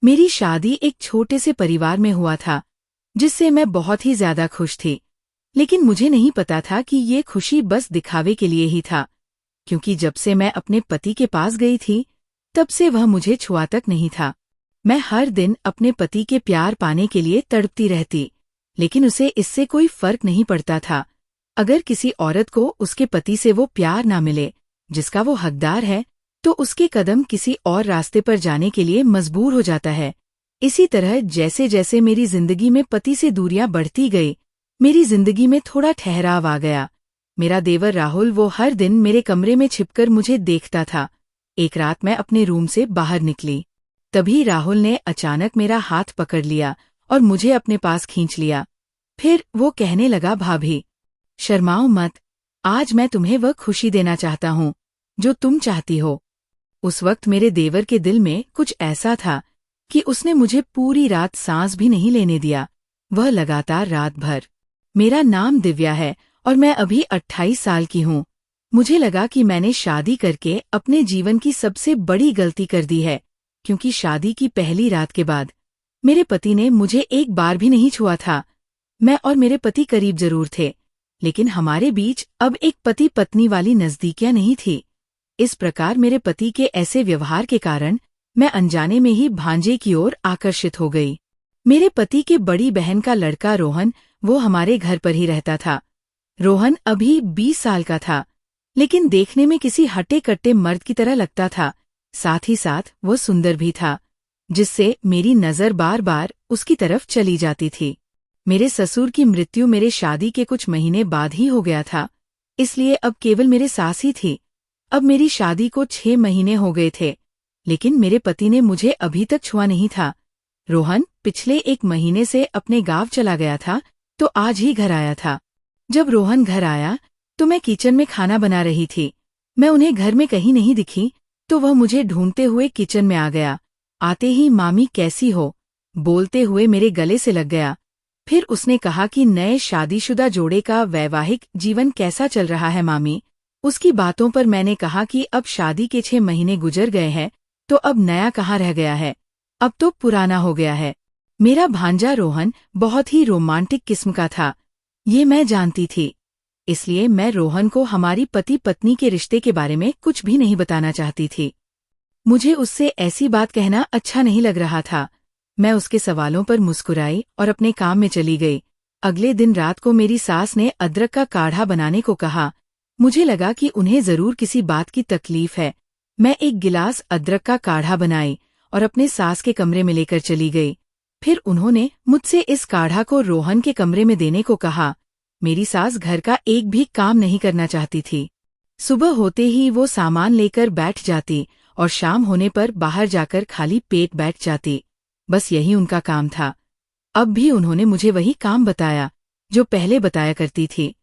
मेरी शादी एक छोटे से परिवार में हुआ था, जिससे मैं बहुत ही ज्यादा खुश थी। लेकिन मुझे नहीं पता था कि ये खुशी बस दिखावे के लिए ही था, क्योंकि जब से मैं अपने पति के पास गई थी, तब से वह मुझे छुआ तक नहीं था। मैं हर दिन अपने पति के प्यार पाने के लिए तड़पती रहती, लेकिन उसे इससे कोई फर्क नहीं पड़ता था। अगर किसी औरत को उसके पति से वो प्यार ना मिले जिसका वो हकदार है, तो उसके कदम किसी और रास्ते पर जाने के लिए मजबूर हो जाता है। इसी तरह जैसे जैसे मेरी जिंदगी में पति से दूरियां बढ़ती गई, मेरी जिंदगी में थोड़ा ठहराव आ गया। मेरा देवर राहुल वो हर दिन मेरे कमरे में छिपकर मुझे देखता था। एक रात मैं अपने रूम से बाहर निकली, तभी राहुल ने अचानक मेरा हाथ पकड़ लिया और मुझे अपने पास खींच लिया। फिर वो कहने लगा, भाभी शर्माओ मत, आज मैं तुम्हें वह खुशी देना चाहता हूँ जो तुम चाहती हो। उस वक्त मेरे देवर के दिल में कुछ ऐसा था कि उसने मुझे पूरी रात सांस भी नहीं लेने दिया। वह लगातार रात भर, मेरा नाम दिव्या है और मैं अभी 28 साल की हूँ। मुझे लगा कि मैंने शादी करके अपने जीवन की सबसे बड़ी गलती कर दी है, क्योंकि शादी की पहली रात के बाद मेरे पति ने मुझे एक बार भी नहीं छुआ था। मैं और मेरे पति करीब जरूर थे, लेकिन हमारे बीच अब एक पति पत्नी वाली नजदीकियां नहीं थी। इस प्रकार मेरे पति के ऐसे व्यवहार के कारण मैं अनजाने में ही भांजे की ओर आकर्षित हो गई। मेरे पति के बड़ी बहन का लड़का रोहन, वो हमारे घर पर ही रहता था। रोहन अभी 20 साल का था, लेकिन देखने में किसी हट्टे कट्टे मर्द की तरह लगता था। साथ ही साथ वो सुंदर भी था, जिससे मेरी नजर बार बार उसकी तरफ चली जाती थी। मेरे ससुर की मृत्यु मेरे शादी के कुछ महीने बाद ही हो गया था, इसलिए अब केवल मेरे सास ही थी। अब मेरी शादी को 6 महीने हो गए थे, लेकिन मेरे पति ने मुझे अभी तक छुआ नहीं था। रोहन पिछले 1 महीने से अपने गांव चला गया था, तो आज ही घर आया था। जब रोहन घर आया तो मैं किचन में खाना बना रही थी। मैं उन्हें घर में कहीं नहीं दिखी, तो वह मुझे ढूंढते हुए किचन में आ गया। आते ही मामी कैसी हो बोलते हुए मेरे गले से लग गया। फिर उसने कहा कि नए शादीशुदा जोड़े का वैवाहिक जीवन कैसा चल रहा है मामी। उसकी बातों पर मैंने कहा कि अब शादी के 6 महीने गुजर गए हैं, तो अब नया कहाँ रह गया है, अब तो पुराना हो गया है। मेरा भांजा रोहन बहुत ही रोमांटिक किस्म का था, ये मैं जानती थी। इसलिए मैं रोहन को हमारी पति पत्नी के रिश्ते के बारे में कुछ भी नहीं बताना चाहती थी। मुझे उससे ऐसी बात कहना अच्छा नहीं लग रहा था। मैं उसके सवालों पर मुस्कुराई और अपने काम में चली गई। अगले दिन रात को मेरी सास ने अदरक का काढ़ा बनाने को कहा। मुझे लगा कि उन्हें जरूर किसी बात की तकलीफ है। मैं एक गिलास अदरक का काढ़ा बनाई और अपने सास के कमरे में लेकर चली गई। फिर उन्होंने मुझसे इस काढ़ा को रोहन के कमरे में देने को कहा। मेरी सास घर का एक भी काम नहीं करना चाहती थी। सुबह होते ही वो सामान लेकर बैठ जाती और शाम होने पर बाहर जाकर खाली पेट बैठ जाती। बस यही उनका काम था। अब भी उन्होंने मुझे वही काम बताया जो पहले बताया करती थी।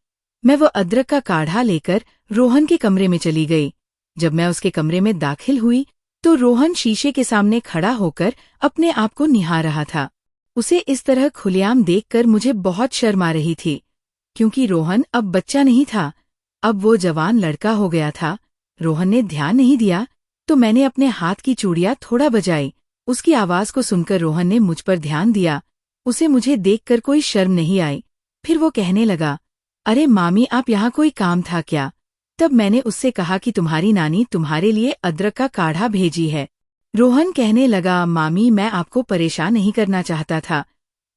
मैं वो अदरक का काढ़ा लेकर रोहन के कमरे में चली गई। जब मैं उसके कमरे में दाखिल हुई तो रोहन शीशे के सामने खड़ा होकर अपने आप को निहार रहा था। उसे इस तरह खुलेआम देखकर मुझे बहुत शर्म आ रही थी, क्योंकि रोहन अब बच्चा नहीं था, अब वो जवान लड़का हो गया था। रोहन ने ध्यान नहीं दिया, तो मैंने अपने हाथ की चूड़ियां थोड़ा बजाई। उसकी आवाज को सुनकर रोहन ने मुझ पर ध्यान दिया। उसे मुझे देखकर कोई शर्म नहीं आई। फिर वो कहने लगा, अरे मामी, आप यहाँ कोई काम था क्या? तब मैंने उससे कहा कि तुम्हारी नानी तुम्हारे लिए अदरक का काढ़ा भेजी है। रोहन कहने लगा, मामी मैं आपको परेशान नहीं करना चाहता था,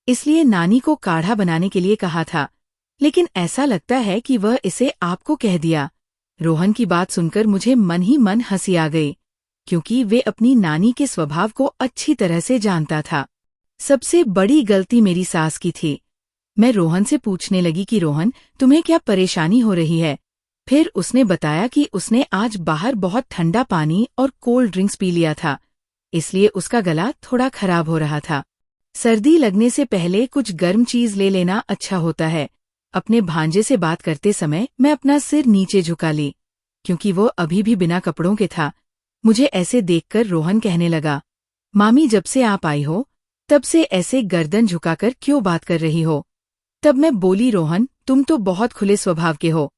इसलिए नानी को काढ़ा बनाने के लिए कहा था, लेकिन ऐसा लगता है कि वह इसे आपको कह दिया। रोहन की बात सुनकर मुझे मन ही मन हंसी आ गई, क्योंकि वे अपनी नानी के स्वभाव को अच्छी तरह से जानता था। सबसे बड़ी गलती मेरी सास की थी। मैं रोहन से पूछने लगी कि रोहन, तुम्हें क्या परेशानी हो रही है? फिर उसने बताया कि उसने आज बाहर बहुत ठंडा पानी और कोल्ड ड्रिंक्स पी लिया था, इसलिए उसका गला थोड़ा खराब हो रहा था। सर्दी लगने से पहले कुछ गर्म चीज ले लेना अच्छा होता है। अपने भांजे से बात करते समय मैं अपना सिर नीचे झुका ली, क्योंकि वो अभी भी बिना कपड़ों के था। मुझे ऐसे देखकर रोहन कहने लगा, मामी जब से आप आई हो तब से ऐसे गर्दन झुकाकर क्यों बात कर रही हो? तब मैं बोली, रोहन तुम तो बहुत खुले स्वभाव के हो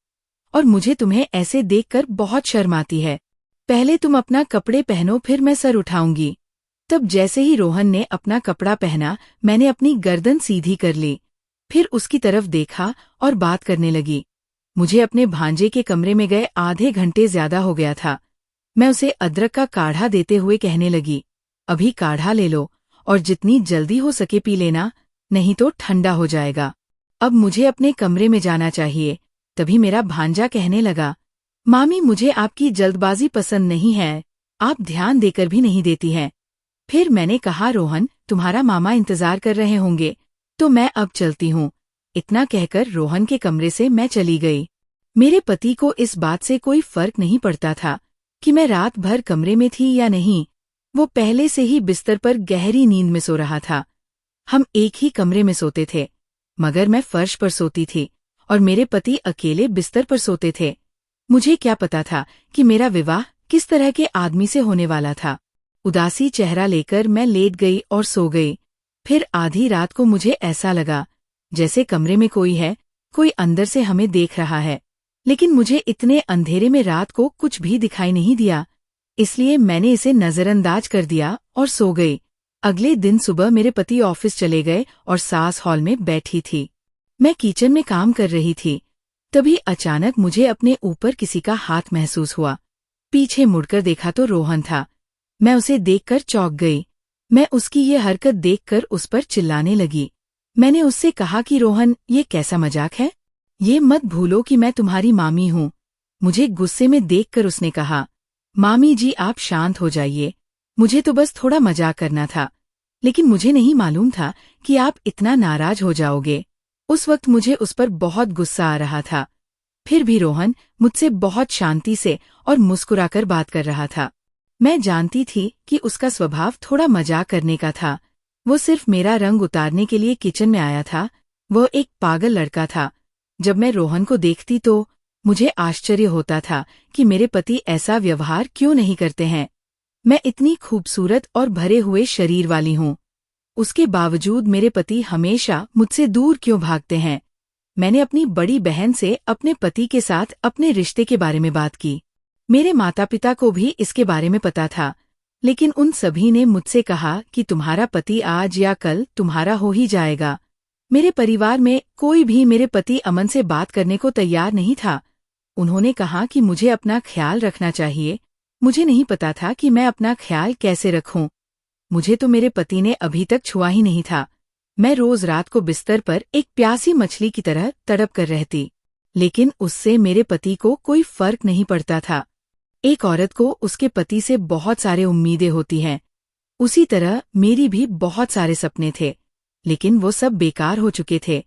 और मुझे तुम्हें ऐसे देखकर बहुत शर्म आती है। पहले तुम अपना कपड़े पहनो, फिर मैं सर उठाऊंगी। तब जैसे ही रोहन ने अपना कपड़ा पहना, मैंने अपनी गर्दन सीधी कर ली, फिर उसकी तरफ देखा और बात करने लगी। मुझे अपने भांजे के कमरे में गए आधे घंटे ज्यादा हो गया था। मैं उसे अदरक का काढ़ा देते हुए कहने लगी, अभी काढ़ा ले लो और जितनी जल्दी हो सके पी लेना, नहीं तो ठंडा हो जाएगा। अब मुझे अपने कमरे में जाना चाहिए। तभी मेरा भांजा कहने लगा, मामी मुझे आपकी जल्दबाजी पसंद नहीं है, आप ध्यान देकर भी नहीं देती हैं। फिर मैंने कहा, रोहन तुम्हारा मामा इंतजार कर रहे होंगे, तो मैं अब चलती हूँ। इतना कहकर रोहन के कमरे से मैं चली गई। मेरे पति को इस बात से कोई फर्क नहीं पड़ता था कि मैं रात भर कमरे में थी या नहीं। वो पहले से ही बिस्तर पर गहरी नींद में सो रहा था। हम एक ही कमरे में सोते थे, मगर मैं फर्श पर सोती थी और मेरे पति अकेले बिस्तर पर सोते थे। मुझे क्या पता था कि मेरा विवाह किस तरह के आदमी से होने वाला था। उदासी चेहरा लेकर मैं लेट गई और सो गई। फिर आधी रात को मुझे ऐसा लगा जैसे कमरे में कोई है, कोई अंदर से हमें देख रहा है, लेकिन मुझे इतने अंधेरे में रात को कुछ भी दिखाई नहीं दिया, इसलिए मैंने इसे नजरअंदाज कर दिया और सो गई। अगले दिन सुबह मेरे पति ऑफिस चले गए और सास हॉल में बैठी थी। मैं किचन में काम कर रही थी। तभी अचानक मुझे अपने ऊपर किसी का हाथ महसूस हुआ। पीछे मुड़कर देखा तो रोहन था। मैं उसे देखकर चौंक गई। मैं उसकी ये हरकत देखकर उस पर चिल्लाने लगी। मैंने उससे कहा कि रोहन, ये कैसा मजाक है? ये मत भूलो कि मैं तुम्हारी मामी हूँ। मुझे गुस्से में देखकर उसने कहा, मामी जी आप शांत हो जाइए, मुझे तो बस थोड़ा मजाक करना था, लेकिन मुझे नहीं मालूम था कि आप इतना नाराज हो जाओगे। उस वक्त मुझे उस पर बहुत गुस्सा आ रहा था। फिर भी रोहन मुझसे बहुत शांति से और मुस्कुराकर बात कर रहा था। मैं जानती थी कि उसका स्वभाव थोड़ा मजाक करने का था। वो सिर्फ मेरा रंग उतारने के लिए किचन में आया था। वह एक पागल लड़का था। जब मैं रोहन को देखती तो मुझे आश्चर्य होता था कि मेरे पति ऐसा व्यवहार क्यों नहीं करते हैं। मैं इतनी खूबसूरत और भरे हुए शरीर वाली हूँ, उसके बावजूद मेरे पति हमेशा मुझसे दूर क्यों भागते हैं। मैंने अपनी बड़ी बहन से अपने पति के साथ अपने रिश्ते के बारे में बात की। मेरे माता पिता को भी इसके बारे में पता था, लेकिन उन सभी ने मुझसे कहा कि तुम्हारा पति आज या कल तुम्हारा हो ही जाएगा। मेरे परिवार में कोई भी मेरे पति अमन से बात करने को तैयार नहीं था। उन्होंने कहा कि मुझे अपना ख्याल रखना चाहिए। मुझे नहीं पता था कि मैं अपना ख्याल कैसे रखूं। मुझे तो मेरे पति ने अभी तक छुआ ही नहीं था। मैं रोज रात को बिस्तर पर एक प्यासी मछली की तरह तड़प कर रहती, लेकिन उससे मेरे पति को कोई फर्क नहीं पड़ता था। एक औरत को उसके पति से बहुत सारे उम्मीदें होती हैं। उसी तरह मेरी भी बहुत सारे सपने थे, लेकिन वो सब बेकार हो चुके थे।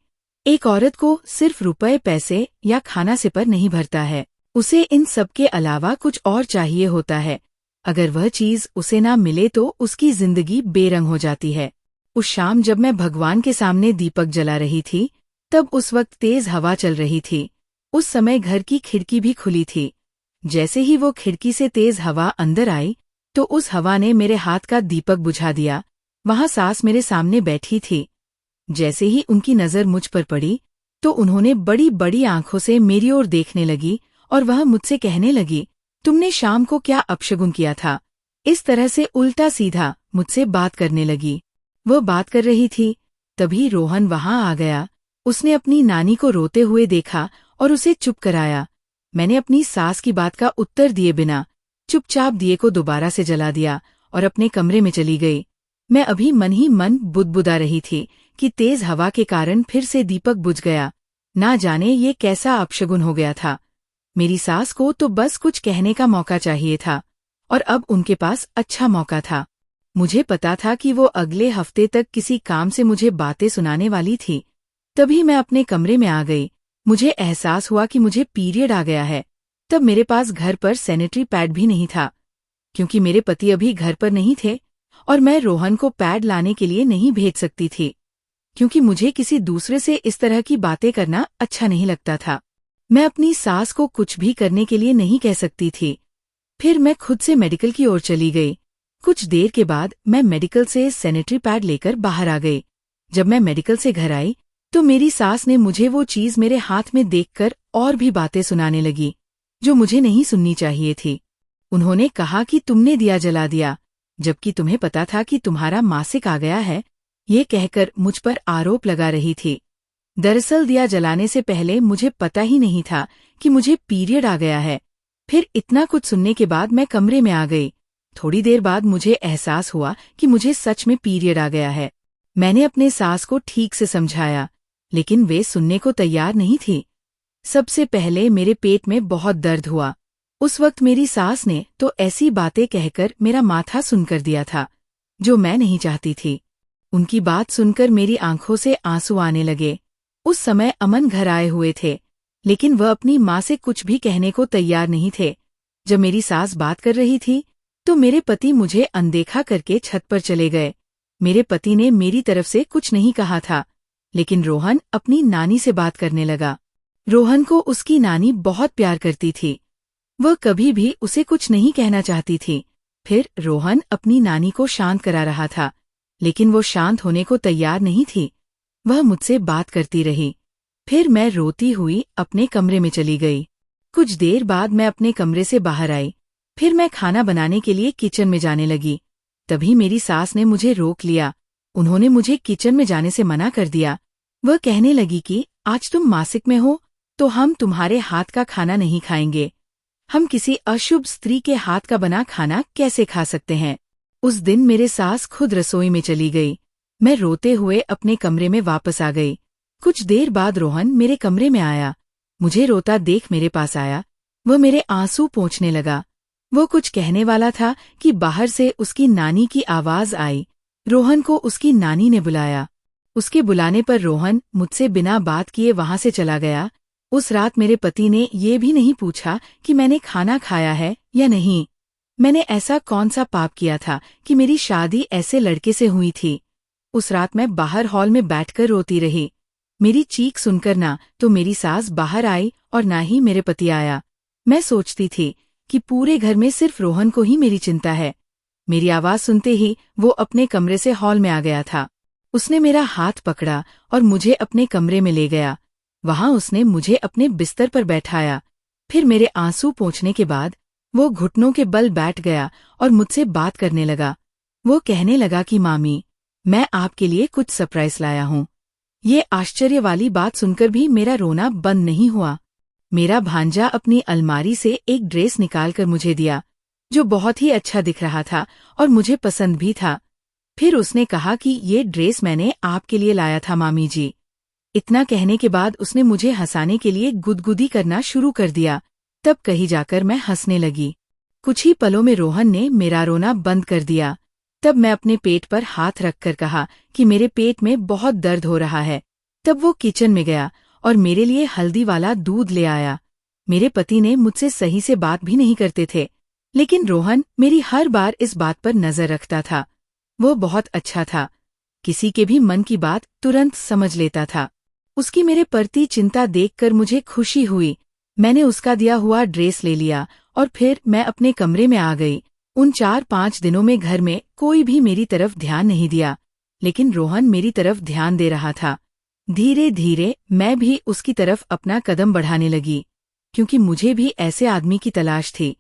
एक औरत को सिर्फ रुपए, पैसे या खाना से पर नहीं भरता है, उसे इन सब के अलावा कुछ और चाहिए होता है। अगर वह चीज उसे ना मिले तो उसकी जिंदगी बेरंग हो जाती है। उस शाम जब मैं भगवान के सामने दीपक जला रही थी, तब उस वक्त तेज हवा चल रही थी। उस समय घर की खिड़की भी खुली थी। जैसे ही वो खिड़की से तेज हवा अंदर आई, तो उस हवा ने मेरे हाथ का दीपक बुझा दिया। वहां सास मेरे सामने बैठी थी। जैसे ही उनकी नजर मुझ पर पड़ी, तो उन्होंने बड़ी बड़ी आंखों से मेरी ओर देखने लगी और वह मुझसे कहने लगी, तुमने शाम को क्या अपशगुन किया था? इस तरह से उल्टा सीधा मुझसे बात करने लगी। वह बात कर रही थी, तभी रोहन वहां आ गया। उसने अपनी नानी को रोते हुए देखा और उसे चुप कराया। मैंने अपनी सास की बात का उत्तर दिए बिना चुपचाप दिए को दोबारा से जला दिया और अपने कमरे में चली गई। मैं अभी मन ही मन बुदबुदा रही थी कि तेज हवा के कारण फिर से दीपक बुझ गया। ना जाने ये कैसा अपशगुन हो गया था। मेरी सास को तो बस कुछ कहने का मौका चाहिए था, और अब उनके पास अच्छा मौका था। मुझे पता था कि वो अगले हफ्ते तक किसी काम से मुझे बातें सुनाने वाली थी। तभी मैं अपने कमरे में आ गई। मुझे एहसास हुआ कि मुझे पीरियड आ गया है। तब मेरे पास घर पर सैनिटरी पैड भी नहीं था, क्योंकि मेरे पति अभी घर पर नहीं थे और मैं रोहन को पैड लाने के लिए नहीं भेज सकती थी, क्योंकि मुझे किसी दूसरे से इस तरह की बातें करना अच्छा नहीं लगता था। मैं अपनी सास को कुछ भी करने के लिए नहीं कह सकती थी। फिर मैं खुद से मेडिकल की ओर चली गई। कुछ देर के बाद मैं मेडिकल से सैनिटरी पैड लेकर बाहर आ गई। जब मैं मेडिकल से घर आई, तो मेरी सास ने मुझे वो चीज मेरे हाथ में देखकर और भी बातें सुनाने लगी, जो मुझे नहीं सुननी चाहिए थी। उन्होंने कहा कि तुमने दिया जला दिया, जबकि तुम्हें पता था कि तुम्हारा मासिक आ गया है, ये कहकर मुझ पर आरोप लगा रही थी। दरअसल दिया जलाने से पहले मुझे पता ही नहीं था कि मुझे पीरियड आ गया है। फिर इतना कुछ सुनने के बाद मैं कमरे में आ गई। थोड़ी देर बाद मुझे एहसास हुआ कि मुझे सच में पीरियड आ गया है। मैंने अपने सास को ठीक से समझाया, लेकिन वे सुनने को तैयार नहीं थी। सबसे पहले मेरे पेट में बहुत दर्द हुआ। उस वक्त मेरी सास ने तो ऐसी बातें कहकर मेरा माथा सुन कर दिया था, जो मैं नहीं चाहती थी। उनकी बात सुनकर मेरी आंखों से आंसू आने लगे। उस समय अमन घर आए हुए थे, लेकिन वह अपनी माँ से कुछ भी कहने को तैयार नहीं थे। जब मेरी सास बात कर रही थी, तो मेरे पति मुझे अनदेखा करके छत पर चले गए। मेरे पति ने मेरी तरफ से कुछ नहीं कहा था, लेकिन रोहन अपनी नानी से बात करने लगा। रोहन को उसकी नानी बहुत प्यार करती थी। वह कभी भी उसे कुछ नहीं कहना चाहती थी। फिर रोहन अपनी नानी को शांत करा रहा था, लेकिन वो शांत होने को तैयार नहीं थी। वह मुझसे बात करती रही। फिर मैं रोती हुई अपने कमरे में चली गई। कुछ देर बाद मैं अपने कमरे से बाहर आई। फिर मैं खाना बनाने के लिए किचन में जाने लगी। तभी मेरी सास ने मुझे रोक लिया। उन्होंने मुझे किचन में जाने से मना कर दिया। वह कहने लगी कि आज तुम मासिक में हो, तो हम तुम्हारे हाथ का खाना नहीं खाएंगे। हम किसी अशुभ स्त्री के हाथ का बना खाना कैसे खा सकते हैं। उस दिन मेरे सास खुद रसोई में चली गई। मैं रोते हुए अपने कमरे में वापस आ गई। कुछ देर बाद रोहन मेरे कमरे में आया। मुझे रोता देख मेरे पास आया। वह मेरे आंसू पोंछने लगा। वो कुछ कहने वाला था कि बाहर से उसकी नानी की आवाज आई। रोहन को उसकी नानी ने बुलाया। उसके बुलाने पर रोहन मुझसे बिना बात किए वहां से चला गया। उस रात मेरे पति ने ये भी नहीं पूछा कि मैंने खाना खाया है या नहीं। मैंने ऐसा कौन सा पाप किया था कि मेरी शादी ऐसे लड़के से हुई थी। उस रात मैं बाहर हॉल में बैठकर रोती रही। मेरी चीख सुनकर ना तो मेरी सास बाहर आई और ना ही मेरे पति आया। मैं सोचती थी कि पूरे घर में सिर्फ रोहन को ही मेरी चिंता है। मेरी आवाज सुनते ही वो अपने कमरे से हॉल में आ गया था। उसने मेरा हाथ पकड़ा और मुझे अपने कमरे में ले गया। वहां उसने मुझे अपने बिस्तर पर बैठाया। फिर मेरे आंसू पोंछने के बाद वो घुटनों के बल बैठ गया और मुझसे बात करने लगा। वो कहने लगा कि मामी, मैं आपके लिए कुछ सरप्राइज लाया हूँ। ये आश्चर्य वाली बात सुनकर भी मेरा रोना बंद नहीं हुआ। मेरा भांजा अपनी अलमारी से एक ड्रेस निकालकर मुझे दिया, जो बहुत ही अच्छा दिख रहा था और मुझे पसंद भी था। फिर उसने कहा कि ये ड्रेस मैंने आपके लिए लाया था मामी जी। इतना कहने के बाद उसने मुझे हंसाने के लिए गुदगुदी करना शुरू कर दिया। तब कहीं जाकर मैं हंसने लगी। कुछ ही पलों में रोहन ने मेरा रोना बंद कर दिया। तब मैं अपने पेट पर हाथ रखकर कहा कि मेरे पेट में बहुत दर्द हो रहा है। तब वो किचन में गया और मेरे लिए हल्दी वाला दूध ले आया। मेरे पति ने मुझसे सही से बात भी नहीं करते थे, लेकिन रोहन मेरी हर बार इस बात पर नजर रखता था। वो बहुत अच्छा था। किसी के भी मन की बात तुरंत समझ लेता था। उसकी मेरे प्रति चिंता देखकर मुझे खुशी हुई। मैंने उसका दिया हुआ ड्रेस ले लिया और फिर मैं अपने कमरे में आ गई। उन 4-5 दिनों में घर में कोई भी मेरी तरफ ध्यान नहीं दिया, लेकिन रोहन मेरी तरफ ध्यान दे रहा था। धीरे धीरे मैं भी उसकी तरफ अपना कदम बढ़ाने लगी, क्योंकि मुझे भी ऐसे आदमी की तलाश थी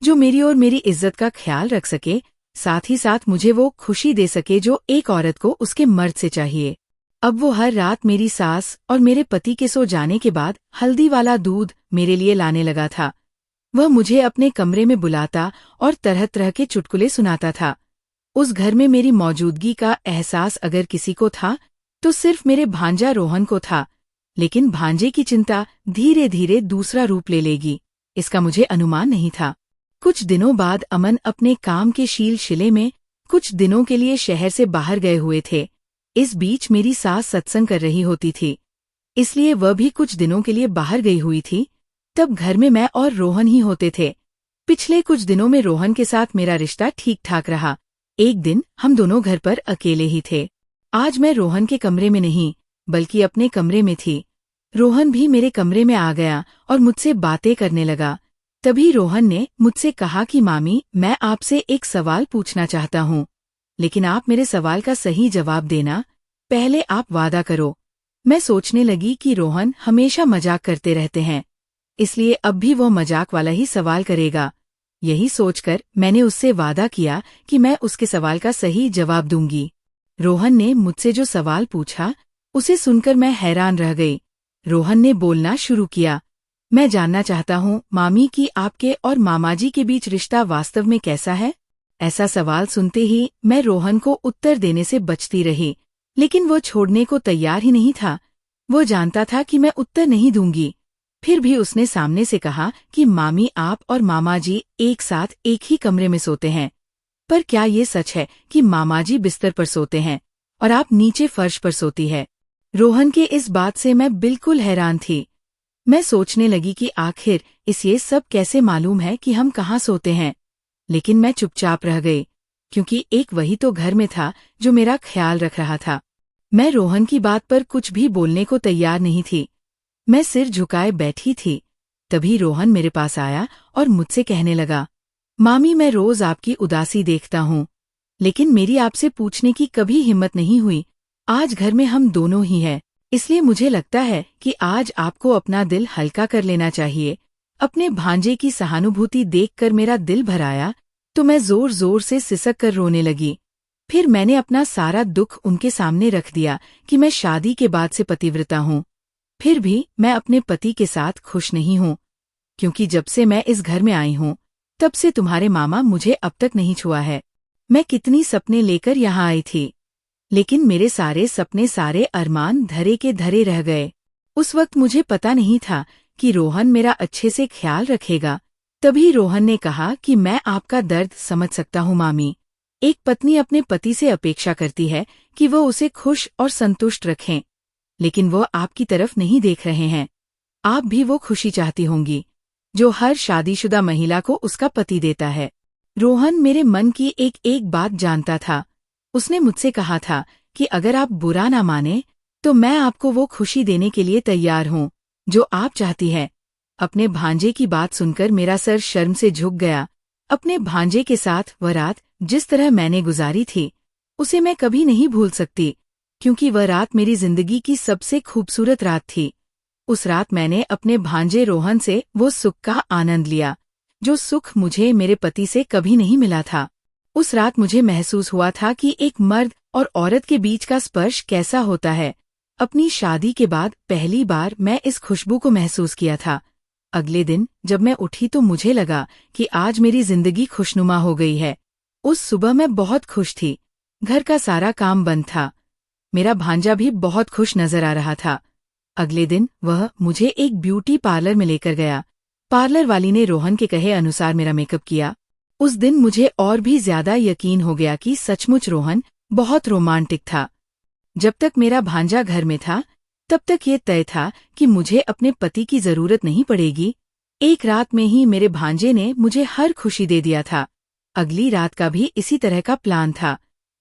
जो मेरी और मेरी इज्जत का ख्याल रख सके, साथ ही साथ मुझे वो खुशी दे सके जो एक औरत को उसके मर्द से चाहिए। अब वो हर रात मेरी सास और मेरे पति के सो जाने के बाद हल्दी वाला दूध मेरे लिए लाने लगा था। वह मुझे अपने कमरे में बुलाता और तरह तरह के चुटकुले सुनाता था। उस घर में मेरी मौजूदगी का एहसास अगर किसी को था तो सिर्फ मेरे भांजा रोहन को था, लेकिन भांजे की चिंता धीरे धीरे दूसरा रूप ले लेगी, इसका मुझे अनुमान नहीं था। कुछ दिनों बाद अमन अपने काम के सिलसिले में कुछ दिनों के लिए शहर से बाहर गए हुए थे। इस बीच मेरी सास सत्संग कर रही होती थी, इसलिए वह भी कुछ दिनों के लिए बाहर गई हुई थी। तब घर में मैं और रोहन ही होते थे। पिछले कुछ दिनों में रोहन के साथ मेरा रिश्ता ठीक ठाक रहा। एक दिन हम दोनों घर पर अकेले ही थे। आज मैं रोहन के कमरे में नहीं, बल्कि अपने कमरे में थी। रोहन भी मेरे कमरे में आ गया और मुझसे बातें करने लगा। तभी रोहन ने मुझसे कहा कि मामी, मैं आपसे एक सवाल पूछना चाहता हूँ, लेकिन आप मेरे सवाल का सही जवाब देना। पहले आप वादा करो। मैं सोचने लगी कि रोहन हमेशा मजाक करते रहते हैं, इसलिए अब भी वो मजाक वाला ही सवाल करेगा। यही सोचकर मैंने उससे वादा किया कि मैं उसके सवाल का सही जवाब दूंगी। रोहन ने मुझसे जो सवाल पूछा उसे सुनकर मैं हैरान रह गई। रोहन ने बोलना शुरू किया, मैं जानना चाहता हूँ मामी कि आपके और मामाजी के बीच रिश्ता वास्तव में कैसा है। ऐसा सवाल सुनते ही मैं रोहन को उत्तर देने से बचती रही, लेकिन वो छोड़ने को तैयार ही नहीं था। वो जानता था कि मैं उत्तर नहीं दूंगी। फिर भी उसने सामने से कहा कि मामी आप और मामाजी एक साथ एक ही कमरे में सोते हैं, पर क्या ये सच है कि मामाजी बिस्तर पर सोते हैं और आप नीचे फर्श पर सोती है। रोहन के इस बात से मैं बिल्कुल हैरान थी। मैं सोचने लगी कि आखिर इसे सब कैसे मालूम है कि हम कहाँ सोते हैं, लेकिन मैं चुपचाप रह गई, क्योंकि एक वही तो घर में था जो मेरा ख्याल रख रहा था। मैं रोहन की बात पर कुछ भी बोलने को तैयार नहीं थी। मैं सिर झुकाए बैठी थी। तभी रोहन मेरे पास आया और मुझसे कहने लगा, मामी मैं रोज आपकी उदासी देखता हूँ, लेकिन मेरी आपसे पूछने की कभी हिम्मत नहीं हुई। आज घर में हम दोनों ही हैं, इसलिए मुझे लगता है कि आज आपको अपना दिल हल्का कर लेना चाहिए। अपने भांजे की सहानुभूति देखकर मेरा दिल भर आया तो मैं जोर जोर से सिसक कर रोने लगी। फिर मैंने अपना सारा दुख उनके सामने रख दिया कि मैं शादी के बाद से पतिव्रता हूँ, फिर भी मैं अपने पति के साथ खुश नहीं हूँ, क्योंकि जब से मैं इस घर में आई हूँ तब से तुम्हारे मामा मुझे अब तक नहीं छुआ है। मैं कितनी सपने लेकर यहाँ आई थी, लेकिन मेरे सारे सपने सारे अरमान धरे के धरे रह गए। उस वक्त मुझे पता नहीं था कि रोहन मेरा अच्छे से ख्याल रखेगा। तभी रोहन ने कहा कि मैं आपका दर्द समझ सकता हूँ मामी। एक पत्नी अपने पति से अपेक्षा करती है कि वो उसे खुश और संतुष्ट रखें, लेकिन वो आपकी तरफ नहीं देख रहे हैं। आप भी वो खुशी चाहती होंगी जो हर शादीशुदा महिला को उसका पति देता है। रोहन मेरे मन की एक एक बात जानता था। उसने मुझसे कहा था कि अगर आप बुरा ना माने तो मैं आपको वो खुशी देने के लिए तैयार हूँ जो आप चाहती है। अपने भांजे की बात सुनकर मेरा सर शर्म से झुक गया। अपने भांजे के साथ वह रात जिस तरह मैंने गुजारी थी उसे मैं कभी नहीं भूल सकती, क्योंकि वह रात मेरी जिंदगी की सबसे खूबसूरत रात थी। उस रात मैंने अपने भांजे रोहन से वो सुख का आनंद लिया जो सुख मुझे मेरे पति से कभी नहीं मिला था। उस रात मुझे महसूस हुआ था कि एक मर्द और औरत के बीच का स्पर्श कैसा होता है। अपनी शादी के बाद पहली बार मैं इस खुशबू को महसूस किया था। अगले दिन जब मैं उठी तो मुझे लगा कि आज मेरी जिंदगी खुशनुमा हो गई है। उस सुबह मैं बहुत खुश थी। घर का सारा काम बंद था। मेरा भांजा भी बहुत खुश नजर आ रहा था। अगले दिन वह मुझे एक ब्यूटी पार्लर में लेकर गया। पार्लर वाली ने रोहन के कहे अनुसार मेरा मेकअप किया। उस दिन मुझे और भी ज्यादा यकीन हो गया कि सचमुच रोहन बहुत रोमांटिक था। जब तक मेरा भांजा घर में था तब तक ये तय था कि मुझे अपने पति की जरूरत नहीं पड़ेगी। एक रात में ही मेरे भांजे ने मुझे हर खुशी दे दिया था। अगली रात का भी इसी तरह का प्लान था,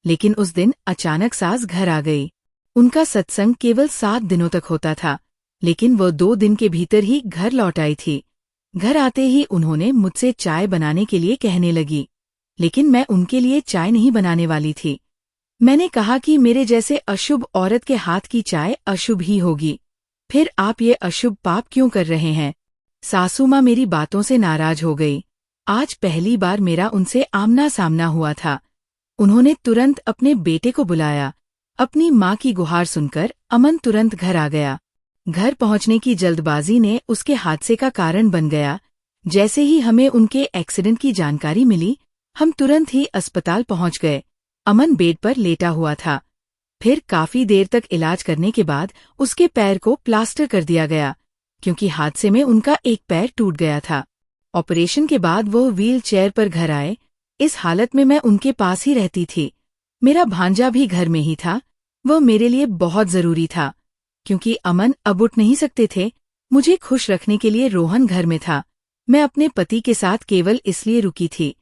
लेकिन उस दिन अचानक सास घर आ गई। उनका सत्संग केवल 7 दिनों तक होता था, लेकिन वो 2 दिन के भीतर ही घर लौट आई थी। घर आते ही उन्होंने मुझसे चाय बनाने के लिए कहने लगी, लेकिन मैं उनके लिए चाय नहीं बनाने वाली थी। मैंने कहा कि मेरे जैसे अशुभ औरत के हाथ की चाय अशुभ ही होगी। फिर आप ये अशुभ पाप क्यों कर रहे हैं? सासू माँ मेरी बातों से नाराज हो गई। आज पहली बार मेरा उनसे आमना सामना हुआ था। उन्होंने तुरंत अपने बेटे को बुलाया। अपनी माँ की गुहार सुनकर अमन तुरंत घर आ गया। घर पहुंचने की जल्दबाजी ने उसके हादसे का कारण बन गया। जैसे ही हमें उनके एक्सीडेंट की जानकारी मिली, हम तुरंत ही अस्पताल पहुंच गए। अमन बेड पर लेटा हुआ था। फिर काफी देर तक इलाज करने के बाद उसके पैर को प्लास्टर कर दिया गया, क्योंकि हादसे में उनका एक पैर टूट गया था। ऑपरेशन के बाद वो व्हील चेयर पर घर आए। इस हालत में मैं उनके पास ही रहती थी। मेरा भांजा भी घर में ही था। वह मेरे लिए बहुत जरूरी था, क्योंकि अमन अब उठ नहीं सकते थे। मुझे खुश रखने के लिए रोहन घर में था। मैं अपने पति के साथ केवल इसलिए रुकी थी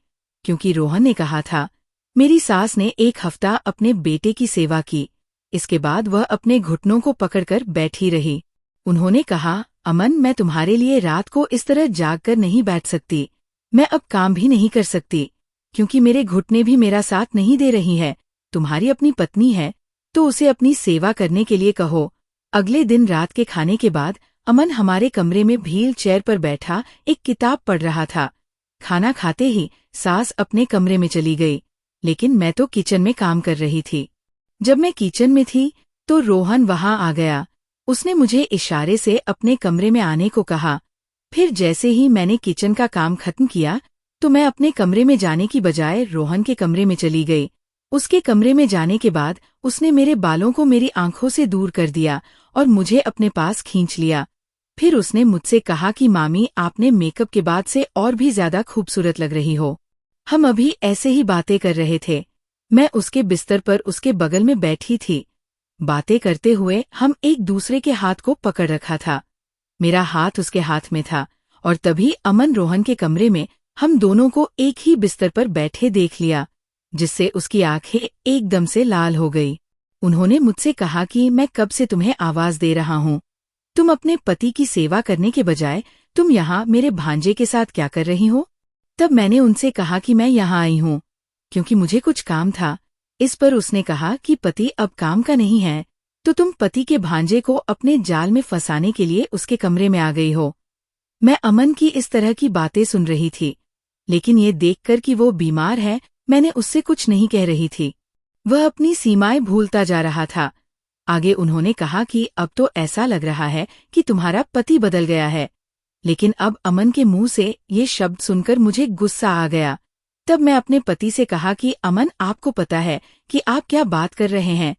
क्योंकि रोहन ने कहा था। मेरी सास ने 1 हफ्ता अपने बेटे की सेवा की। इसके बाद वह अपने घुटनों को पकड़कर बैठी रही। उन्होंने कहा, अमन मैं तुम्हारे लिए रात को इस तरह जाग कर नहीं बैठ सकती। मैं अब काम भी नहीं कर सकती, क्योंकि मेरे घुटने भी मेरा साथ नहीं दे रही है। तुम्हारी अपनी पत्नी है तो उसे अपनी सेवा करने के लिए कहो। अगले दिन रात के खाने के बाद अमन हमारे कमरे में व्हील चेयर पर बैठा एक किताब पढ़ रहा था। खाना खाते ही सास अपने कमरे में चली गई, लेकिन मैं तो किचन में काम कर रही थी। जब मैं किचन में थी तो रोहन वहां आ गया। उसने मुझे इशारे से अपने कमरे में आने को कहा। फिर जैसे ही मैंने किचन का काम खत्म किया तो मैं अपने कमरे में जाने की बजाय रोहन के कमरे में चली गई। उसके कमरे में जाने के बाद उसने मेरे बालों को मेरी आंखों से दूर कर दिया और मुझे अपने पास खींच लिया। फिर उसने मुझसे कहा कि मामी, आपने मेकअप के बाद से और भी ज्यादा खूबसूरत लग रही हो। हम अभी ऐसे ही बातें कर रहे थे। मैं उसके बिस्तर पर उसके बगल में बैठी थी। बातें करते हुए हम एक दूसरे के हाथ को पकड़ रखा था। मेरा हाथ उसके हाथ में था और तभी अमन रोहन के कमरे में हम दोनों को एक ही बिस्तर पर बैठे देख लिया, जिससे उसकी आंखें एकदम से लाल हो गई। उन्होंने मुझसे कहा कि मैं कब से तुम्हें आवाज दे रहा हूँ। तुम अपने पति की सेवा करने के बजाय तुम यहाँ मेरे भांजे के साथ क्या कर रही हो? तब मैंने उनसे कहा कि मैं यहाँ आई हूँ क्योंकि मुझे कुछ काम था। इस पर उसने कहा कि पति अब काम का नहीं है, तो तुम पति के भांजे को अपने जाल में फंसाने के लिए उसके कमरे में आ गई हो। मैं अमन की इस तरह की बातें सुन रही थी, लेकिन ये देखकर कि वो बीमार है, मैंने उससे कुछ नहीं कह रही थी। वह अपनी सीमाएं भूलता जा रहा था। आगे उन्होंने कहा कि अब तो ऐसा लग रहा है कि तुम्हारा पति बदल गया है। लेकिन अब अमन के मुंह से ये शब्द सुनकर मुझे गुस्सा आ गया। तब मैं अपने पति से कहा कि अमन, आपको पता है कि आप क्या बात कर रहे हैं?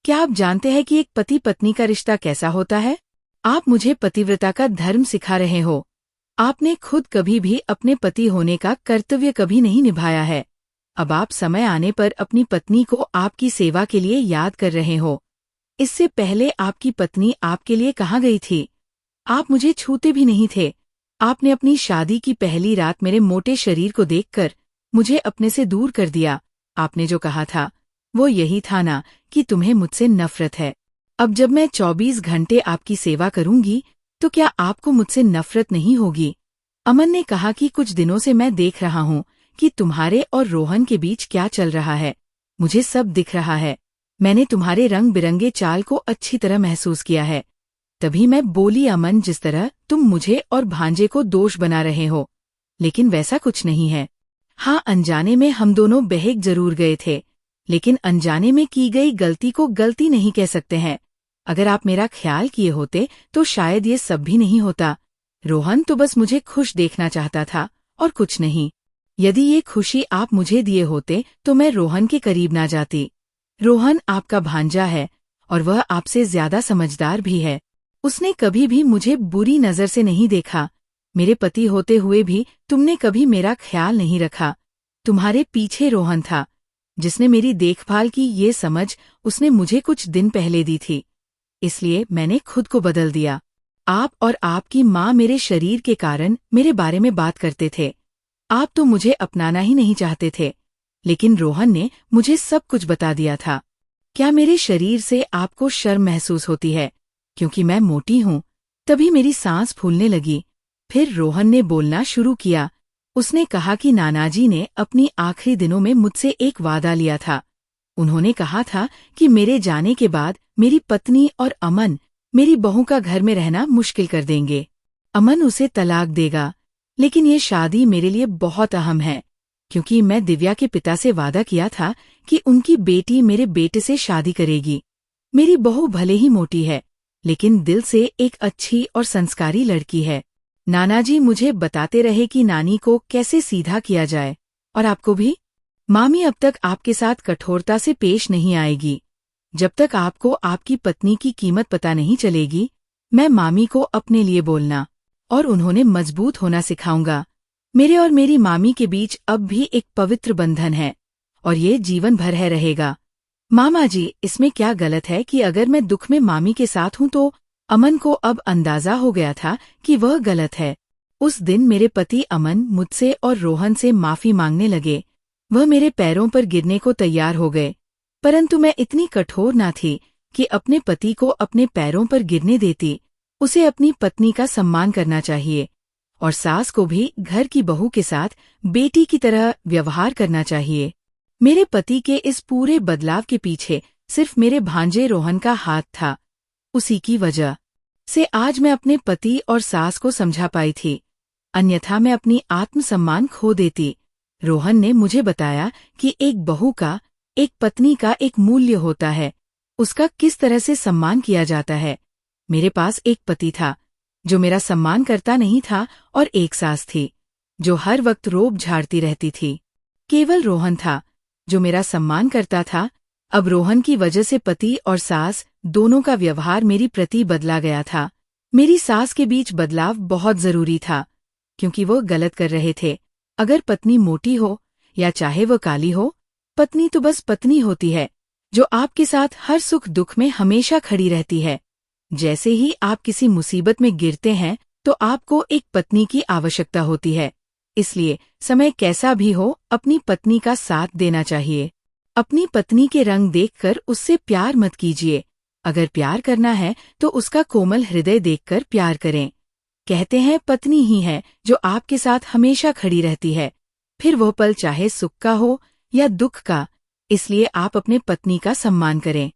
क्या आप जानते हैं कि एक पति पत्नी का रिश्ता कैसा होता है? आप मुझे पतिव्रता का धर्म सिखा रहे हो। आपने खुद कभी भी अपने पति होने का कर्तव्य कभी नहीं निभाया है। अब आप समय आने पर अपनी पत्नी को आपकी सेवा के लिए याद कर रहे हो। इससे पहले आपकी पत्नी आपके लिए कहाँ गई थी? आप मुझे छूते भी नहीं थे। आपने अपनी शादी की पहली रात मेरे मोटे शरीर को देखकर मुझे अपने से दूर कर दिया। आपने जो कहा था वो यही था ना कि तुम्हें मुझसे नफरत है। अब जब मैं 24 घंटे आपकी सेवा करूंगी तो क्या आपको मुझसे नफरत नहीं होगी? अमन ने कहा कि कुछ दिनों से मैं देख रहा हूँ कि तुम्हारे और रोहन के बीच क्या चल रहा है। मुझे सब दिख रहा है। मैंने तुम्हारे रंग बिरंगे चाल को अच्छी तरह महसूस किया है। तभी मैं बोली, अमन, जिस तरह तुम मुझे और भांजे को दोष बना रहे हो, लेकिन वैसा कुछ नहीं है। हाँ, अनजाने में हम दोनों बहक जरूर गए थे, लेकिन अनजाने में की गई गलती को गलती नहीं कह सकते हैं। अगर आप मेरा ख्याल किए होते तो शायद ये सब भी नहीं होता। रोहन तो बस मुझे खुश देखना चाहता था और कुछ नहीं। यदि ये खुशी आप मुझे दिए होते तो मैं रोहन के करीब ना जाती। रोहन आपका भांजा है और वह आपसे ज्यादा समझदार भी है। उसने कभी भी मुझे बुरी नजर से नहीं देखा। मेरे पति होते हुए भी तुमने कभी मेरा ख्याल नहीं रखा। तुम्हारे पीछे रोहन था जिसने मेरी देखभाल की। ये समझ उसने मुझे कुछ दिन पहले दी थी, इसलिए मैंने खुद को बदल दिया। आप और आपकी माँ मेरे शरीर के कारण मेरे बारे में बात करते थे। आप तो मुझे अपनाना ही नहीं चाहते थे, लेकिन रोहन ने मुझे सब कुछ बता दिया था। क्या मेरे शरीर से आपको शर्म महसूस होती है क्योंकि मैं मोटी हूँ? तभी मेरी सांस फूलने लगी। फिर रोहन ने बोलना शुरू किया। उसने कहा कि नानाजी ने अपनी आखिरी दिनों में मुझसे एक वादा लिया था। उन्होंने कहा था कि मेरे जाने के बाद मेरी पत्नी और अमन मेरी बहू का घर में रहना मुश्किल कर देंगे। अमन उसे तलाक देगा, लेकिन ये शादी मेरे लिए बहुत अहम है क्योंकि मैं दिव्या के पिता से वादा किया था कि उनकी बेटी मेरे बेटे से शादी करेगी। मेरी बहू भले ही मोटी है, लेकिन दिल से एक अच्छी और संस्कारी लड़की है। नानाजी मुझे बताते रहे कि नानी को कैसे सीधा किया जाए, और आपको भी। मामी अब तक आपके साथ कठोरता से पेश नहीं आएगी। जब तक आपको आपकी पत्नी की कीमत पता नहीं चलेगी, मैं मामी को अपने लिए बोलना और उन्होंने मजबूत होना सिखाऊंगा। मेरे और मेरी मामी के बीच अब भी एक पवित्र बंधन है और ये जीवन भर है रहेगा। मामा जी, इसमें क्या गलत है कि अगर मैं दुख में मामी के साथ हूँ तो? अमन को अब अंदाजा हो गया था कि वह गलत है। उस दिन मेरे पति अमन मुझसे और रोहन से माफी मांगने लगे। वह मेरे पैरों पर गिरने को तैयार हो गए, परंतु मैं इतनी कठोर ना थी कि अपने पति को अपने पैरों पर गिरने देती। उसे अपनी पत्नी का सम्मान करना चाहिए और सास को भी घर की बहू के साथ बेटी की तरह व्यवहार करना चाहिए। मेरे पति के इस पूरे बदलाव के पीछे सिर्फ मेरे भांजे रोहन का हाथ था। उसी की वजह से आज मैं अपने पति और सास को समझा पाई थी। अन्यथा मैं अपनी आत्मसम्मान खो देती। रोहन ने मुझे बताया कि एक बहू का, एक पत्नी का एक मूल्य होता है, उसका किस तरह से सम्मान किया जाता है। मेरे पास एक पति था जो मेरा सम्मान करता नहीं था और एक सास थी जो हर वक्त रोब झाड़ती रहती थी। केवल रोहन था जो मेरा सम्मान करता था। अब रोहन की वजह से पति और सास दोनों का व्यवहार मेरी प्रति बदला गया था। मेरी सास के बीच बदलाव बहुत जरूरी था क्योंकि वो गलत कर रहे थे। अगर पत्नी मोटी हो या चाहे वो काली हो, पत्नी तो बस पत्नी होती है जो आपके साथ हर सुख दुख में हमेशा खड़ी रहती है। जैसे ही आप किसी मुसीबत में गिरते हैं तो आपको एक पत्नी की आवश्यकता होती है। इसलिए समय कैसा भी हो अपनी पत्नी का साथ देना चाहिए। अपनी पत्नी के रंग देखकर उससे प्यार मत कीजिए। अगर प्यार करना है तो उसका कोमल हृदय देखकर प्यार करें। कहते हैं पत्नी ही है जो आपके साथ हमेशा खड़ी रहती है, फिर वो पल चाहे सुख का हो या दुख का। इसलिए आप अपने पत्नी का सम्मान करें।